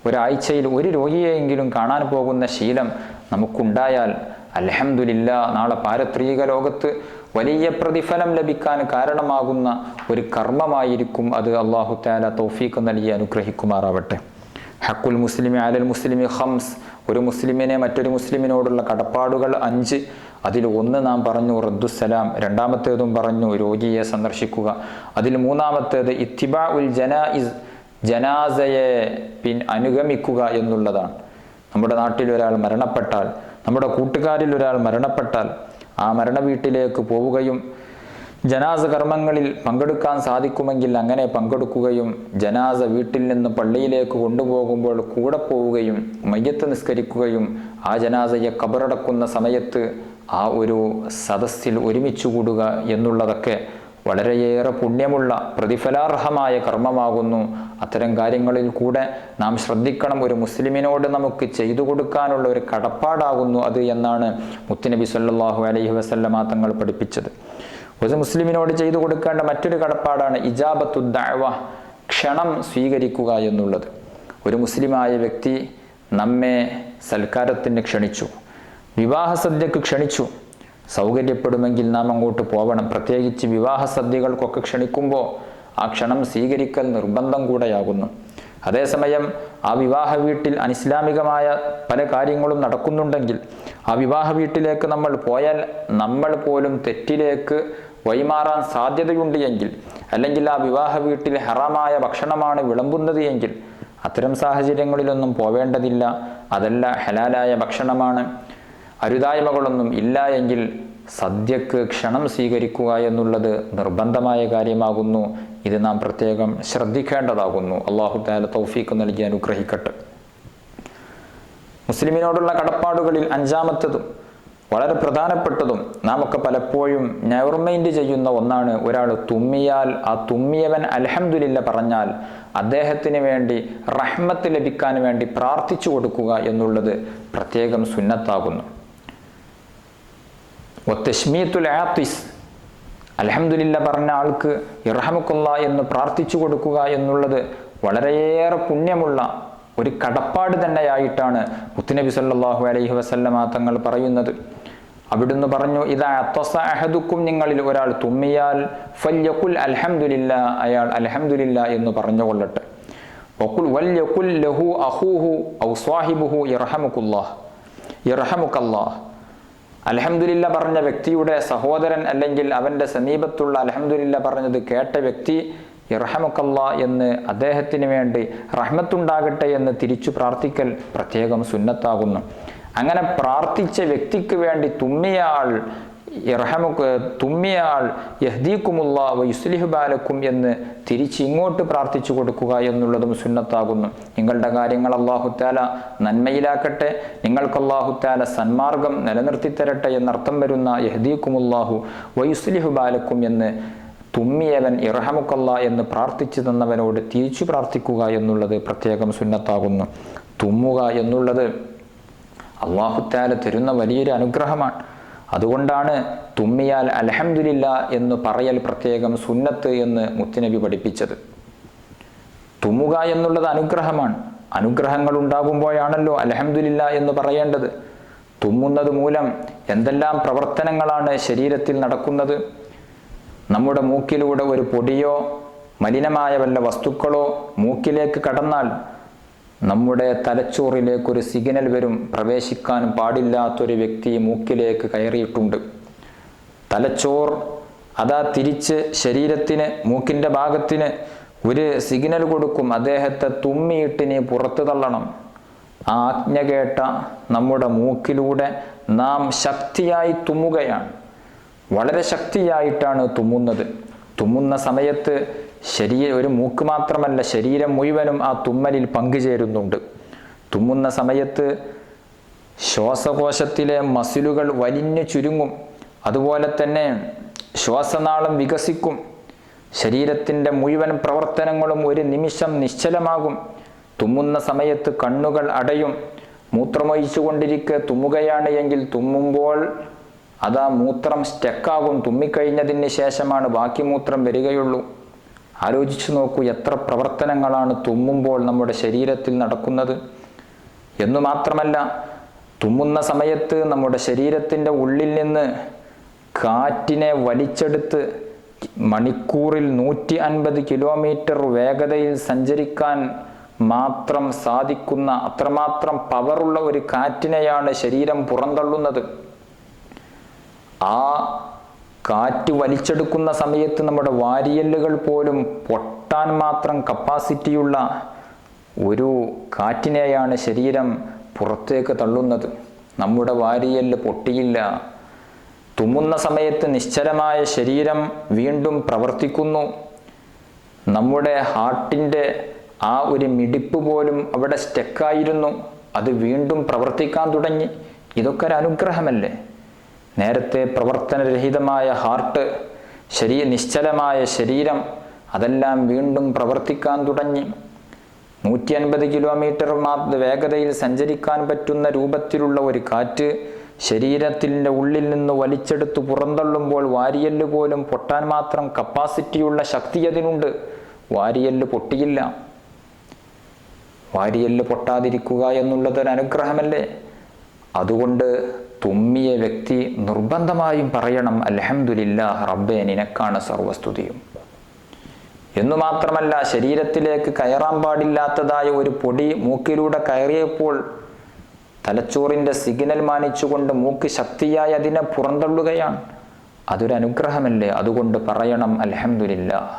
ഒരാഴ്ചയിൽ ഒരു രോഗിയെയെങ്കിലും കാണാൻ പോകുന്ന ശീലം നമുക്കുണ്ടായാൽ അൽഹംദുലില്ലാ, നാളെ പാരത്രിക ലോകത്ത് വലിയ പ്രതിഫലം ലഭിക്കാൻ കാരണമാകുന്ന ഒരു കർമ്മമായിരിക്കും അത്. അല്ലാഹു തആല തൗഫീഖ് നൽകി അനുഗ്രഹിക്കുമാറാവട്ടെ. ഹഖുൽ മുസ്ലിമി അലൽ മുസ്ലിമി ഖംസ്, ഒരു മുസ്ലിമിനെ മറ്റൊരു മുസ്ലിമിനോടുള്ള കടപ്പാടുകൾ 5. അതിൽ 1 നാം പറഞ്ഞു റദ്ദുസ്സലാം, രണ്ടാമത്തേതും പറഞ്ഞു രോഗിയെ സന്ദർശിക്കുക. അതിൽ 3-മത്തേത് ഇത്തിബാഉൽ ജനായിസ്, ജനാസയെ അനുഗമിക്കുക എന്നുള്ളതാണ്. നമ്മുടെ നാട്ടിൽ ഒരാൾ മരണപ്പെട്ടാൽ, നമ്മുടെ കൂട്ടുകാരിൽ ഒരാൾ മരണപ്പെട്ടാൽ ആ മരണ വീട്ടിലേക്ക് പോവുകയും ജനാസ കർമ്മങ്ങളിൽ പങ്കെടുക്കാൻ സാധിക്കുമെങ്കിൽ അങ്ങനെ പങ്കെടുക്കുകയും ജനാസ വീട്ടിൽ നിന്ന് പള്ളിയിലേക്ക് കൊണ്ടുപോകുമ്പോൾ കൂടെ പോവുകയും മയ്യത്ത് നിസ്കരിക്കുകയും ആ ജനാസയെ ഖബറടക്കുന്ന സമയത്ത് ആ ഒരു സദസ്സിൽ ഒരുമിച്ച് കൂടുക എന്നുള്ളതൊക്കെ വളരെയേറെ പുണ്യമുള്ള പ്രതിഫലാർഹമായ കർമ്മമാകുന്നു. അത്തരം കാര്യങ്ങളിൽ കൂടെ നാം ശ്രദ്ധിക്കണം. ഒരു മുസ്ലിമിനോട് നമുക്ക് ചെയ്തു കൊടുക്കാനുള്ള ഒരു കടപ്പാടാകുന്നു അത് എന്നാണ് മുത്തുനബി സല്ലല്ലാഹു അലൈഹി വസല്ലമ തങ്ങൾ പഠിപ്പിച്ചത്. ഒരു മുസ്ലിമിനോട് ചെയ്തു കൊടുക്കേണ്ട മറ്റൊരു കടപ്പാടാണ് ഇജാബത്തു ദഅവ, ക്ഷണം സ്വീകരിക്കുക എന്നുള്ളത്. ഒരു മുസ്ലിമായ വ്യക്തി നമ്മെ സൽക്കാരത്തിന് ക്ഷണിച്ചു, വിവാഹ സദ്യക്ക് ക്ഷണിച്ചു, സൗകര്യപ്പെടുമെങ്കിൽ നാം അങ്ങോട്ട് പോവണം. പ്രത്യേകിച്ച് വിവാഹ സദ്യകൾക്കൊക്കെ ക്ഷണിക്കുമ്പോൾ ആ ക്ഷണം സ്വീകരിക്കൽ നിർബന്ധം കൂടെയാകുന്നു. അതേസമയം ആ വിവാഹ വീട്ടിൽ അനിസ്ലാമികമായ പല കാര്യങ്ങളും നടക്കുന്നുണ്ടെങ്കിൽ ആ വിവാഹ വീട്ടിലേക്ക് നമ്മൾ പോയാൽ നമ്മൾ പോലും തെറ്റിലേക്ക് വഴിമാറാൻ സാധ്യതയുണ്ട് എങ്കിൽ, അല്ലെങ്കിൽ ആ വിവാഹ വീട്ടിൽ ഹറാമായ ഭക്ഷണമാണ് വിളമ്പുന്നത് എങ്കിൽ അത്തരം സാഹചര്യങ്ങളിലൊന്നും പോവേണ്ടതില്ല. അതല്ല ഹലാലായ ഭക്ഷണമാണ്, അരുതായ്മകളൊന്നും ഇല്ല എങ്കിൽ സദ്യക്ക് ക്ഷണം സ്വീകരിക്കുക എന്നുള്ളത് നിർബന്ധമായ കാര്യമാകുന്നു. ഇത് നാം പ്രത്യേകം ശ്രദ്ധിക്കേണ്ടതാകുന്നു. അല്ലാഹു തആല തൗഫീഖ് നൽകി അനുഗ്രഹിക്കട്ടെ. മുസ്ലിമിനോടുള്ള കടപ്പാടുകളിൽ അഞ്ചാമത്തതും വളരെ പ്രധാനപ്പെട്ടതും നാം ഒക്കെ പലപ്പോഴും നെവർ മൈൻഡ് ചെയ്യുന്ന ഒന്നാണ്. ഒരാൾ തുമ്മിയാൽ ആ തുമ്മിയവൻ അൽഹംദുലില്ല പറഞ്ഞാൽ അദ്ദേഹത്തിന് വേണ്ടി റഹ്മത്ത് ലഭിക്കാൻ വേണ്ടി പ്രാർത്ഥിച്ചു കൊടുക്കുക എന്നുള്ളത് പ്രത്യേകം സുന്നത്താകുന്നു. വതശ്മീതുൽ ആത്തിസ്, അൽഹംദുലില്ല പറഞ്ഞ ആൾക്ക് ഇർഹമുക്കല്ലാ എന്ന് പ്രാർത്ഥിച്ചു കൊടുക്കുക എന്നുള്ളത് വളരെയേറെ പുണ്യമുള്ള ഒരു കടപ്പാട് തന്നെയായിട്ടാണ് മുത്തുനബി സല്ലല്ലാഹു അലൈഹി വസല്ലമ തങ്ങൾ പറയുന്നത്. അവിടുന്ന് പറഞ്ഞു, ഇദാ അത്തസ അഹദുക്കും, നിങ്ങളിൽ ഒരാൾ തുമ്മിയാൽ ഫല്യഖുൽ അൽഹംദുലില്ലാ, അയാൾ അൽഹംദുലില്ലാ എന്ന് പറഞ്ഞുകൊള്ളട്ടെ. വഖുൽ വല്യഖുൽ ലഹു അഖൂഹു ഔ സ്വാഹിബുഹു യർഹമുക്കല്ലാഹ് യർഹമുക്കല്ലാഹ്. അൽഹംദുലില്ലാ പറഞ്ഞ വ്യക്തിയുടെ സഹോദരൻ അല്ലെങ്കിൽ അവൻ്റെ സമീപത്തുള്ള അൽഹംദുലില്ലാ പറഞ്ഞത് കേട്ട വ്യക്തി ഇർഹമുക്കല്ലാ എന്ന് അദ്ദേഹത്തിന് വേണ്ടി റഹ്മത്തുണ്ടാകട്ടെ എന്ന് തിരിച്ചു പ്രാർത്ഥിക്കൽ പ്രത്യേകം സുന്നത്താകുന്നു. അങ്ങനെ പ്രാർത്ഥിച്ച വ്യക്തിക്ക് വേണ്ടി തുമ്മിയാൾ യഹ്ദീകുമുല്ലാ വ യുസ്ലിഹു ബാലക്കും എന്ന് തിരിച്ച് ഇങ്ങോട്ട് പ്രാർത്ഥിച്ചു കൊടുക്കുക എന്നുള്ളതും സുന്നത്താകുന്നു. നിങ്ങളുടെ കാര്യങ്ങൾ അല്ലാഹു തആല നന്മയിലാക്കട്ടെ, നിങ്ങൾക്ക് അല്ലാഹു തആല സന്മാർഗം നിലനിർത്തി തരട്ടെ എന്നർത്ഥം വരുന്ന യഹ്ദീകുമുല്ലാഹു വ യുസ്ലിഹു ബാലക്കും എന്ന് തുമ്മിയവൻ ഇർഹമുക്കല്ലാ എന്ന് പ്രാർത്ഥിച്ചു തന്നവനോട് തിരിച്ചു പ്രാർത്ഥിക്കുക എന്നുള്ളത് പ്രത്യേകം സുന്നത്താകുന്നു. തുമ്മുക എന്നുള്ളത് അല്ലാഹു തആല തരുന്ന വലിയൊരു അനുഗ്രഹമാണ്. അതുകൊണ്ടാണ് തുമ്മിയാൽ അൽഹംദുലില്ലാ എന്ന് പറയൽ പ്രത്യേകം സുന്നത്ത് എന്ന് മുത്തുനബി പഠിപ്പിച്ചത്. തുമ്മുക എന്നുള്ളത് അനുഗ്രഹമാണ്. അനുഗ്രഹങ്ങൾ ഉണ്ടാകുമ്പോഴാണല്ലോ അൽഹംദുലില്ലാ എന്ന് പറയേണ്ടത്. തുമ്മുന്നത് മൂലം എന്തെല്ലാം പ്രവർത്തനങ്ങളാണ് ശരീരത്തിൽ നടക്കുന്നത്. നമ്മുടെ മൂക്കിലൂടെ ഒരു പൊടിയോ മലിനമായ വല്ല വസ്തുക്കളോ മൂക്കിലേക്ക് കടന്നാൽ നമ്മുടെ തലച്ചോറിലേക്കൊരു സിഗ്നൽ വരും. പ്രവേശിക്കാൻ പാടില്ലാത്തൊരു വ്യക്തി മൂക്കിലേക്ക് കയറിയിട്ടുണ്ട്. തലച്ചോർ അതാ തിരിച്ച് ശരീരത്തിന്, മൂക്കിൻ്റെ ഭാഗത്തിന് ഒരു സിഗ്നൽ കൊടുക്കും, അദ്ദേഹത്തെ തുമ്മിയിട്ട് നീ പുറത്തു തള്ളണം. ആ ആജ്ഞ കേട്ട നമ്മുടെ മൂക്കിലൂടെ നാം ശക്തിയായി തുമ്മുകയാണ്. വളരെ ശക്തിയായിട്ടാണ് തുമ്മുന്നത്. തുമ്മുന്ന സമയത്ത് ഒരു മൂക്ക് മാത്രമല്ല, ശരീരം മുഴുവനും ആ തുമ്മലിൽ പങ്കുചേരുന്നുണ്ട്. തുമ്മുന്ന സമയത്ത് ശ്വാസകോശത്തിലെ മസിലുകൾ വലിഞ്ഞു ചുരുങ്ങും. അതുപോലെ തന്നെ ശ്വാസനാളം വികസിക്കും. ശരീരത്തിൻ്റെ മുഴുവൻ പ്രവർത്തനങ്ങളും ഒരു നിമിഷം നിശ്ചലമാകും. തുമ്മുന്ന സമയത്ത് കണ്ണുകൾ അടയും. മൂത്രമൊഴിച്ചു കൊണ്ടിരിക്കെ തുമ്മുകയാണ് എങ്കിൽ തുമ്മുമ്പോൾ അതാ മൂത്രം സ്റ്റക്കാകും. തുമ്മിക്കഴിഞ്ഞതിന് ശേഷമാണ് ബാക്കി മൂത്രം വരികയുള്ളൂ. ആലോചിച്ചു നോക്കൂ, എത്ര പ്രവർത്തനങ്ങളാണ് തുമ്മുമ്പോൾ നമ്മുടെ ശരീരത്തിൽ നടക്കുന്നത് എന്നു മാത്രമല്ല, തുമ്മുന്ന സമയത്ത് നമ്മുടെ ശരീരത്തിൻ്റെ ഉള്ളിൽ നിന്ന് കാറ്റിനെ വലിച്ചെടുത്ത് മണിക്കൂറിൽ 150 കിലോമീറ്റർ വേഗതയിൽ സഞ്ചരിക്കാൻ മാത്രം സാധിക്കുന്ന അത്രമാത്രം പവറുള്ള ഒരു കാറ്റിനെയാണ് ശരീരം പുറന്തള്ളുന്നത്. ആ കാറ്റ് വലിച്ചെടുക്കുന്ന സമയത്ത് നമ്മുടെ വാരിയെല്ലുകൾ പോലും പൊട്ടാൻ മാത്രം കപ്പാസിറ്റിയുള്ള ഒരു കാറ്റിനെയാണ് ശരീരം പുറത്തേക്ക് തള്ളുന്നത്. നമ്മുടെ വാരിയെല്ല് പൊട്ടിയില്ല. തുമ്മുന്ന സമയത്ത് നിശ്ചലമായ ശരീരം വീണ്ടും പ്രവർത്തിക്കുന്നു. നമ്മുടെ ഹാർട്ടിൻ്റെ ആ ഒരു മിടിപ്പ് പോലും അവിടെ സ്റ്റക്കായിരുന്നു, അത് വീണ്ടും പ്രവർത്തിക്കാൻ തുടങ്ങി. ഇതൊക്കെ ഒരു അനുഗ്രഹമല്ലേ? നേരത്തെ പ്രവർത്തനരഹിതമായ ഹാർട്ട്, നിശ്ചലമായ ശരീരം, അതെല്ലാം വീണ്ടും പ്രവർത്തിക്കാൻ തുടങ്ങി. 150 കിലോമീറ്റർ വേഗതയിൽ സഞ്ചരിക്കാൻ പറ്റുന്ന രൂപത്തിലുള്ള ഒരു കാറ്റ് ശരീരത്തിൻ്റെ ഉള്ളിൽ നിന്ന് വലിച്ചെടുത്ത് പുറന്തള്ളുമ്പോൾ വാരിയെല്ല് പോലും പൊട്ടാൻ മാത്രം കപ്പാസിറ്റിയുള്ള ശക്തി അതിനുണ്ട്. വാരിയെല്ല് പൊട്ടിയില്ല. വാരിയെല്ല് പൊട്ടാതിരിക്കുക എന്നുള്ളതൊരു അനുഗ്രഹമല്ലേ? അതുകൊണ്ട് തുമ്മിയ വ്യക്തി നിർബന്ധമായും പറയണം, അൽഹംദുലില്ലാഹ് റബ്ബേ, നിനക്കാണ് സർവസ്തുതിയും എന്നു മാത്രമല്ല, ശരീരത്തിലേക്ക് കയറാൻ പാടില്ലാത്തതായ ഒരു പൊടി മൂക്കിലൂടെ കയറിയപ്പോൾ തലച്ചോറിൻ്റെ സിഗ്നൽ മാനിച്ചുകൊണ്ട് മൂക്ക് ശക്തിയായി അതിനെ പുറന്തള്ളുകയാണ്. അതൊരു അനുഗ്രഹമല്ലേ? അതുകൊണ്ട് പറയണം അൽഹംദുലില്ലാഹ്.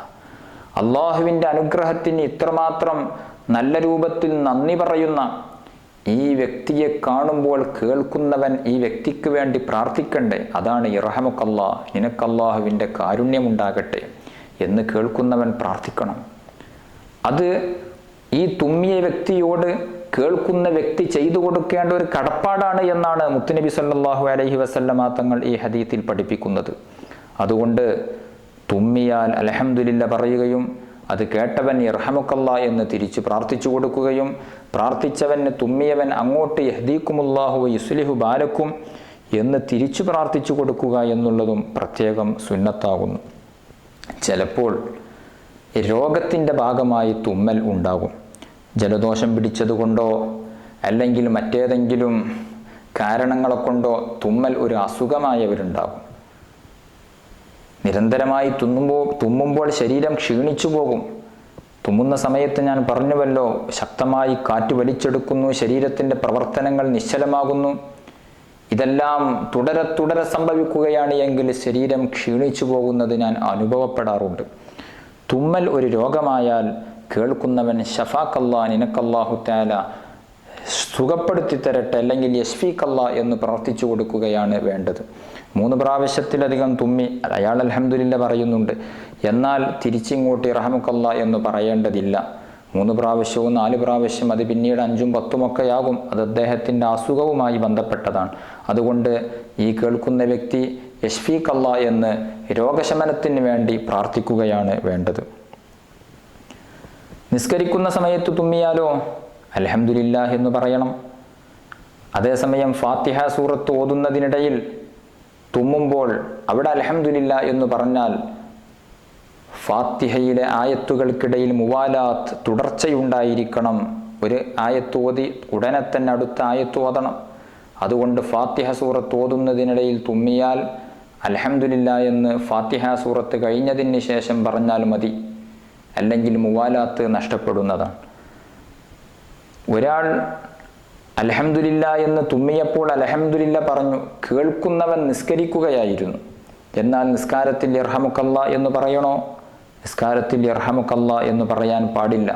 അള്ളാഹുവിൻ്റെ അനുഗ്രഹത്തിന് ഇത്രമാത്രം നല്ല രൂപത്തിൽ നന്ദി പറയുന്ന, ഈ വ്യക്തിയെ കാണുമ്പോൾ കേൾക്കുന്നവൻ ഈ വ്യക്തിക്ക് വേണ്ടി പ്രാർത്ഥിക്കണ്ടേ? അതാണ് ഇർഹമുക്കല്ലാ, നിനക്കല്ലാഹുവിൻ്റെ കാരുണ്യമുണ്ടാകട്ടെ എന്ന് കേൾക്കുന്നവൻ പ്രാർത്ഥിക്കണം. അത് ഈ തുമ്മിയ വ്യക്തിയോട് കേൾക്കുന്ന വ്യക്തി ചെയ്തു കൊടുക്കേണ്ട ഒരു കടപ്പാടാണ് എന്നാണ് മുത്തുനബി സല്ലല്ലാഹു അലൈഹി വസല്ലമ തങ്ങൾ ഈ ഹദീത്തിൽ പഠിപ്പിക്കുന്നത്. അതുകൊണ്ട് തുമ്മിയാൽ അൽഹംദുലില്ലാ പറയുകയും അത് കേട്ടവൻ ഇർഹമുക്കല്ലാ എന്ന് തിരിച്ച് പ്രാർത്ഥിച്ചു കൊടുക്കുകയും പ്രാർത്ഥിച്ചവന് തുമ്മിയവൻ അങ്ങോട്ട് യഹ്ദീക്കുമുല്ലാഹു യുസ്ലിഹു ബാലക്കും എന്ന് തിരിച്ചു പ്രാർത്ഥിച്ചു കൊടുക്കുക എന്നുള്ളതും പ്രത്യേകം സുന്നത്താകുന്നു. ചിലപ്പോൾ രോഗത്തിൻ്റെ ഭാഗമായി തുമ്മൽ ഉണ്ടാകും. ജലദോഷം പിടിച്ചതുകൊണ്ടോ അല്ലെങ്കിൽ മറ്റേതെങ്കിലും കാരണങ്ങളെ കൊണ്ടോ തുമ്മൽ ഒരു അസുഖമായവരുണ്ടാകും. നിരന്തരമായി തുമ്മുമ്പോൾ ശരീരം ക്ഷീണിച്ചു പോകും. തുമ്മുന്ന സമയത്ത് ഞാൻ പറഞ്ഞുവല്ലോ, ശക്തമായി കാറ്റ് വലിച്ചെടുക്കുന്നു, ശരീരത്തിൻ്റെ പ്രവർത്തനങ്ങൾ നിശ്ചലമാകുന്നു. ഇതെല്ലാം തുടരെ സംഭവിക്കുകയാണ് എങ്കിൽ ശരീരം ക്ഷീണിച്ചു പോകുന്നത് ഞാൻ അനുഭവപ്പെടാറുണ്ട്. തുമ്മൽ ഒരു രോഗമായാൽ കേൾക്കുന്നവൻ ഷഫാക്കല്ലാ, നിനക്കല്ലാഹു തആല സുഖപ്പെടുത്തി തരട്ടെ അല്ലെങ്കിൽ യശ്ഫീക്കല്ലാ എന്ന് പ്രാർത്ഥിച്ചു കൊടുക്കുകയാണ് വേണ്ടത്. 3 പ്രാവശ്യത്തിലധികം തുമ്മി അയാൾ അൽഹംദുലില്ലാ പറയുന്നുണ്ട്, എന്നാൽ തിരിച്ചിങ്ങോട്ട് ഇർഹമുക്കല്ലാ എന്ന് പറയേണ്ടതില്ല. 3 പ്രാവശ്യവും 4 പ്രാവശ്യം അത് പിന്നീട് 5ഉം 10ഉം ഒക്കെയാകും. അത് അദ്ദേഹത്തിൻ്റെ അസുഖവുമായി ബന്ധപ്പെട്ടതാണ്. അതുകൊണ്ട് ഈ കേൾക്കുന്ന വ്യക്തി യശ്ഫീക്കല്ലാ എന്ന് രോഗശമനത്തിന് വേണ്ടി പ്രാർത്ഥിക്കുകയാണ് വേണ്ടത്. നിസ്കരിക്കുന്ന സമയത്ത് തുമ്മിയാലോ അൽഹംദുലില്ലാ എന്ന് പറയണം. അതേസമയം ഫാത്തിഹ സൂറത്ത് ഓതുന്നതിനിടയിൽ തുമ്മുമ്പോൾ അവിടെ അൽഹംദുലില്ലാ എന്ന് പറഞ്ഞാൽ ഫാത്തിഹയിലെ ആയത്തുകൾക്കിടയിൽ മുവാലാത്ത് തുടർച്ചയുണ്ടായിരിക്കണം. ഒരു ആയത്ത് ഓതി ഉടനെ തന്നെ അടുത്ത ആയത്ത് ഓതണം. അതുകൊണ്ട് ഫാത്തിഹ സൂറത്ത് ഓതുന്നതിനിടയിൽ തുമ്മിയാൽ അൽഹംദുലില്ലാ എന്ന് ഫാത്തിഹ സൂറത്ത് കഴിഞ്ഞതിന് ശേഷം പറഞ്ഞാൽ മതി, അല്ലെങ്കിൽ മുവാലാത്ത് നഷ്ടപ്പെടുന്നതാണ്. ഒരാൾ അൽഹംദുലില്ലാ എന്ന് തുമ്മിയപ്പോൾ അൽഹംദുലില്ലാ പറഞ്ഞു, കേൾക്കുന്നവൻ നിസ്കരിക്കുകയായിരുന്നു. എന്നാൽ നിസ്കാരത്തിൽ ഇർഹമുക്കല്ലാ എന്ന് പറയണോ? നിസ്കാരത്തിൽ ഇർഹമുക്കല്ലാ എന്ന് പറയാൻ പാടില്ല.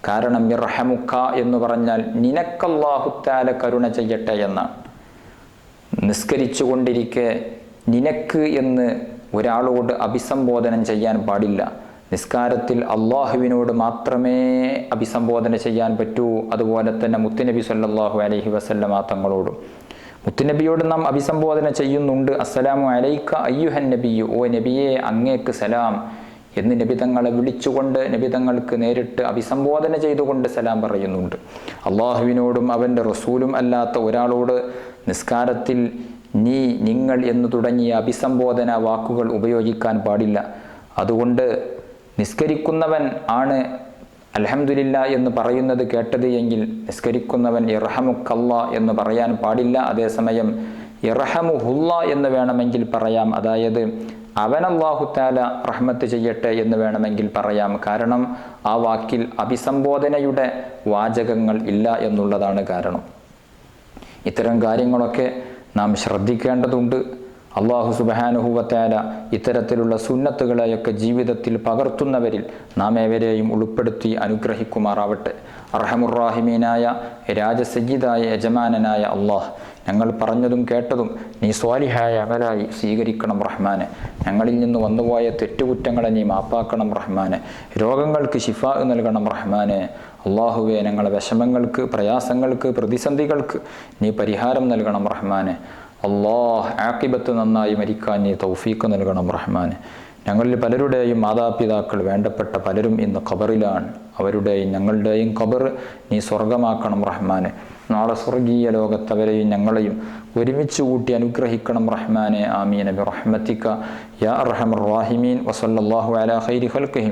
കാരണം ഇർഹമുക്ക എന്ന് പറഞ്ഞാൽ നിനക്കല്ലാഹു തആല കരുണ ചെയ്യട്ടെ എന്നാണ്. നിസ്കരിച്ചു കൊണ്ടിരിക്കെ നിനക്ക് എന്ന് ഒരാളോട് അഭിസംബോധനം ചെയ്യാൻ പാടില്ല. നിസ്കാരത്തിൽ അള്ളാഹുവിനോട് മാത്രമേ അഭിസംബോധന ചെയ്യാൻ പറ്റൂ. അതുപോലെ തന്നെ മുത്തുനബി സല്ലല്ലാഹു അലൈഹി വസല്ലമ തങ്ങളോടും. മുത്തുനബിയോട് നാം അഭിസംബോധന ചെയ്യുന്നുണ്ട്. അസ്സലാമു അലൈക അയ്യുഹൻ നബിയു, ഓ നബിയെ അങ്ങേക്ക് സലാം എന്ന് നബി തങ്ങളെ വിളിച്ചുകൊണ്ട് നബി തങ്ങൾക്ക് നേരിട്ട് അഭിസംബോധന ചെയ്തുകൊണ്ട് സലാം പറയുന്നുണ്ട്. അള്ളാഹുവിനോടും അവൻ്റെ റസൂലും അല്ലാത്ത ഒരാളോട് നിസ്കാരത്തിൽ നീ, നിങ്ങൾ എന്ന് തുടങ്ങിയ അഭിസംബോധന വാക്കുകൾ ഉപയോഗിക്കാൻ പാടില്ല. അതുകൊണ്ട് നിസ്കരിക്കുന്നവൻ ആണ് അൽഹംദുലില്ലാ എന്ന് പറയുന്നത് കേട്ടത് എങ്കിൽ നിസ്കരിക്കുന്നവൻ ഇർഹമുക്കല്ലാ എന്ന് പറയാൻ പാടില്ല. അതേസമയം ഇർഹമുഹുല്ലാ എന്ന് വേണമെങ്കിൽ പറയാം. അതായത് അവൻ അല്ലാഹു തആല റഹ്മത്ത് ചെയ്യട്ടെ എന്ന് വേണമെങ്കിൽ പറയാം. കാരണം ആ വാക്കിൽ അഭിസംബോധനയുടെ വാചകങ്ങൾ ഇല്ല എന്നുള്ളതാണ് കാരണം. ഇത്തരം കാര്യങ്ങളൊക്കെ നാം ശ്രദ്ധിക്കേണ്ടതുണ്ട്. അല്ലാഹു സുബ്ഹാനഹു വ തആല ഇത്തരത്തിലുള്ള സുന്നത്തുകളെയൊക്കെ ജീവിതത്തിൽ പകർത്തുന്നവരിൽ നാം ഏവരെയും ഉൾപ്പെടുത്തി അനുഗ്രഹിക്കുമാറാവട്ടെ. അർഹമുർറാഹിമീനായ രാജസയ്യിദായ യജമാനനായ അല്ലാഹ്, ഞങ്ങൾ പറഞ്ഞതും കേട്ടതും നീ സ്വാലിഹായ അമലായി സ്വീകരിക്കണം റഹ്മാനെ. ഞങ്ങളിൽ നിന്ന് വന്നുപോയ തെറ്റുകുറ്റങ്ങളെ നീ മാപ്പാക്കണം റഹ്മാനെ. രോഗങ്ങൾക്ക് ശിഫാ നൽകണം റഹ്മാനെ. അള്ളാഹുവെ, ഞങ്ങളെ വിഷമങ്ങൾക്ക്, പ്രയാസങ്ങൾക്ക്, പ്രതിസന്ധികൾക്ക് നീ പരിഹാരം നൽകണം റഹ്മാനെ. അല്ലാഹ്, ആഖിബത്ത് നന്നായി മരിക്കാൻ നീ തൗഫീഖ് നൽകണം റഹ്മാനെ. ഞങ്ങളിൽ പലരുടെയും മാതാപിതാക്കൾ, വേണ്ടപ്പെട്ട പലരും ഇന്ന് ഖബറിലാണ്. അവരുടെയും ഞങ്ങളുടെയും ഖബർ നീ സ്വർഗമാക്കണം റഹ്മാനെ. നാളെ സ്വർഗീയ ലോകത്തവരെയും ഞങ്ങളെയും ഒരുമിച്ച് കൂട്ടി അനുഗ്രഹിക്കണം റഹ്മാനെ. ആമീൻ ബിറഹ്മതിക യാ അർഹമർ റഹീമീൻ. വസല്ലല്ലാഹു അലാ ഖൈരി ഖൽഖിഹി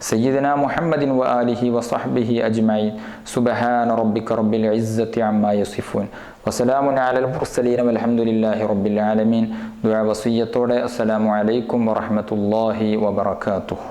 സയ്യിദനാ മുഹമ്മദിൻ വ ആലിഹി വസഹ്ബിഹി അജ്മഈൻ. സുബ്ഹാന റബ്ബിക റബ്ബിൽ ഇസ്സതി അമ്മാ യസിഫൂൻ വസലാമുൻ അലൽ മുർസലീൻ വൽഹംദുലില്ലാഹി റബ്ബിൽ ആലമീൻ. ദുആ വസിയ്യത്തോടെ അസ്സലാമു അലൈക്കും വറഹ്മത്തുള്ളാഹി വബറകാതുഹു.